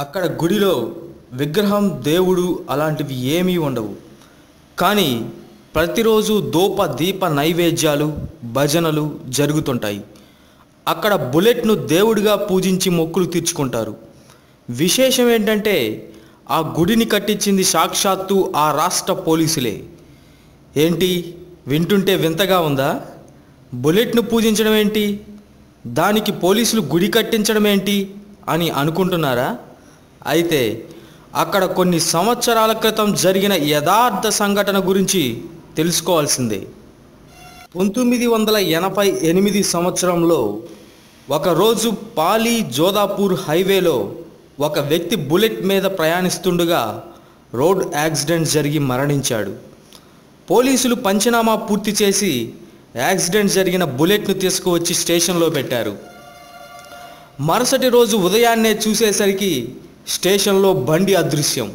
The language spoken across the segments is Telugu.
అక్కడ గుడిలో విగ్రహం దేవుడు అలాంటివి ఏమీ ఉండవు. కానీ ప్రతిరోజు ధూప దీప నైవేద్యాలు భజనలు జరుగుతుంటాయి. అక్కడ బుల్లెట్ను దేవుడిగా పూజించి మొక్కులు తీర్చుకుంటారు. విశేషం ఏంటంటే ఆ గుడిని కట్టించింది సాక్షాత్తు ఆ రాష్ట్ర పోలీసులే. ఏంటి వింటుంటే వింతగా ఉందా? బుల్లెట్ను పూజించడం ఏంటి, దానికి పోలీసులు గుడి కట్టించడం ఏంటి అని అనుకుంటున్నారా? అయితే అక్కడ కొన్ని సంవత్సరాల క్రితం జరిగిన యథార్థ సంఘటన గురించి తెలుసుకోవాల్సిందే. 1988 సంవత్సరంలో ఒకరోజు పాలి జోధాపూర్ హైవేలో ఒక వ్యక్తి బుల్లెట్ మీద ప్రయాణిస్తుండగా రోడ్ యాక్సిడెంట్ జరిగి మరణించాడు. పోలీసులు పంచనామా పూర్తి చేసి యాక్సిడెంట్ జరిగిన బుల్లెట్ను తీసుకువచ్చి స్టేషన్లో పెట్టారు. మరుసటి రోజు ఉదయాన్నే చూసేసరికి స్టేషన్లో బండి అదృశ్యం.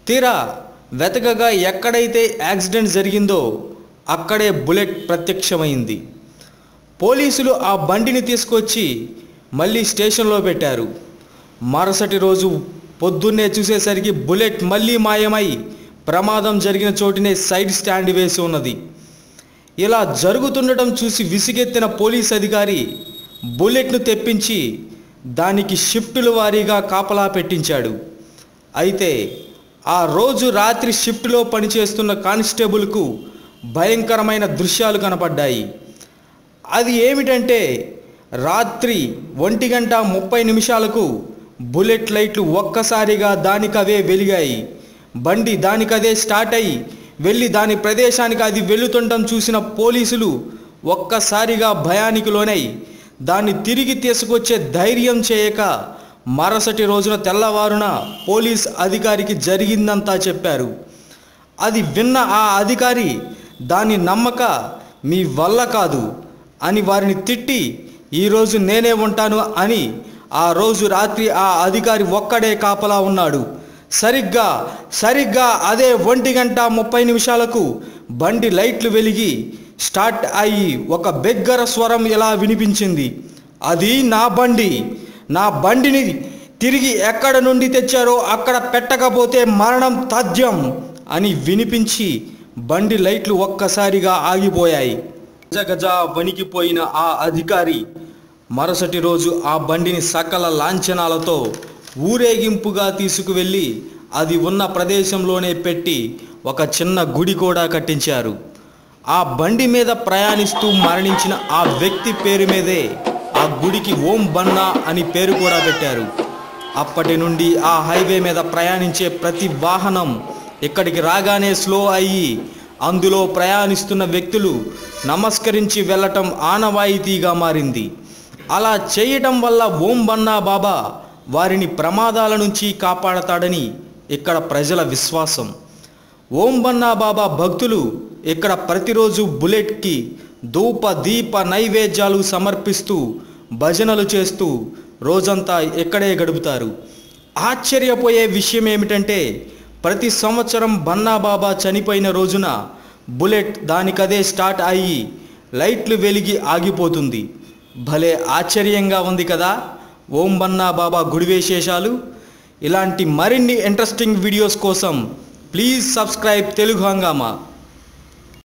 తీరా వెతకగా ఎక్కడైతే యాక్సిడెంట్ జరిగిందో అక్కడే బుల్లెట్ ప్రత్యక్షమైంది. పోలీసులు ఆ బండిని తీసుకొచ్చి మళ్ళీ స్టేషన్లో పెట్టారు. మరుసటి రోజు పొద్దున్నే చూసేసరికి బుల్లెట్ మళ్ళీ మాయమై ప్రమాదం జరిగిన చోటునే సైడ్ స్టాండ్ వేసి ఉన్నది. ఇలా జరుగుతుండటం చూసి విసిగెత్తిన పోలీస్ అధికారి బుల్లెట్ను తెప్పించి దానికి షిఫ్టుల వారీగా కాపలా పెట్టించాడు. అయితే ఆ రోజు రాత్రి షిఫ్ట్లో పనిచేస్తున్న కానిస్టేబుల్కు భయంకరమైన దృశ్యాలు కనపడ్డాయి. అది ఏమిటంటే రాత్రి 1:30 బుల్లెట్ లైట్లు ఒక్కసారిగా దానికవే వెలిగాయి. బండి దానికదే స్టార్ట్ అయ్యి వెళ్ళి దాని ప్రదేశానికి అది వెళుతుండటం చూసిన పోలీసులు ఒక్కసారిగా భయానికి లోనై దాన్ని తిరిగి తీసుకొచ్చే ధైర్యం చేయక మరుసటి రోజున తెల్లవారున పోలీస్ అధికారికి జరిగిందంతా చెప్పారు. అది విన్న ఆ అధికారి దాన్ని నమ్మక మీ వల్ల కాదు అని వారిని తిట్టి ఈరోజు నేనే ఉంటాను అని ఆ రోజు రాత్రి ఆ అధికారి ఒక్కడే కాపలా ఉన్నాడు. సరిగ్గా అదే 1:30 బండి లైట్లు వెలిగి స్టార్ట్ అయ్యి ఒక బిగ్గర స్వరం ఇలా వినిపించింది. అది నా బండిని తిరిగి ఎక్కడ నుండి తెచ్చారో అక్కడ పెట్టకపోతే మరణం తథ్యం అని వినిపించి బండి లైట్లు ఒక్కసారిగా ఆగిపోయాయి. గజగజ వణికిపోయిన ఆ అధికారి మరుసటి రోజు ఆ బండిని సకల లాంఛనాలతో ఊరేగింపుగా తీసుకువెళ్ళి అది ఉన్న ప్రదేశంలోనే పెట్టి ఒక చిన్న గుడి కూడా కట్టించారు. ఆ బండి మీద ప్రయాణిస్తూ మరణించిన ఆ వ్యక్తి పేరు మీదే ఆ గుడికి ఓం బన్నా అని పేరు కూడా పెట్టారు. అప్పటి నుండి ఆ హైవే మీద ప్రయాణించే ప్రతి వాహనం ఇక్కడికి రాగానే స్లో అయ్యి అందులో ప్రయాణిస్తున్న వ్యక్తులు నమస్కరించి వెళ్ళటం ఆనవాయితీగా మారింది. అలా చేయటం వల్ల ఓం బన్నా బాబా వారిని ప్రమాదాల నుంచి కాపాడతాడని ఇక్కడ ప్రజల విశ్వాసం. ఓం బన్నా బాబా భక్తులు ఇక్కడ ప్రతిరోజు బుల్లెట్కి ధూప దీప నైవేద్యాలు సమర్పిస్తూ భజనలు చేస్తూ రోజంతా ఇక్కడే గడుపుతారు. ఆశ్చర్యపోయే విషయం ఏమిటంటే ప్రతి సంవత్సరం బన్నా బాబా చనిపోయిన రోజున బుల్లెట్ దానికదే స్టార్ట్ అయ్యి లైట్లు వెలిగి ఆగిపోతుంది. భలే ఆశ్చర్యంగా ఉంది కదా ఓం బన్నా బాబా గుడి విశేషాలు. ఇలాంటి మరిన్ని ఇంట్రెస్టింగ్ వీడియోస్ కోసం ప్లీజ్ సబ్స్క్రైబ్ తెలుగు హంగామా.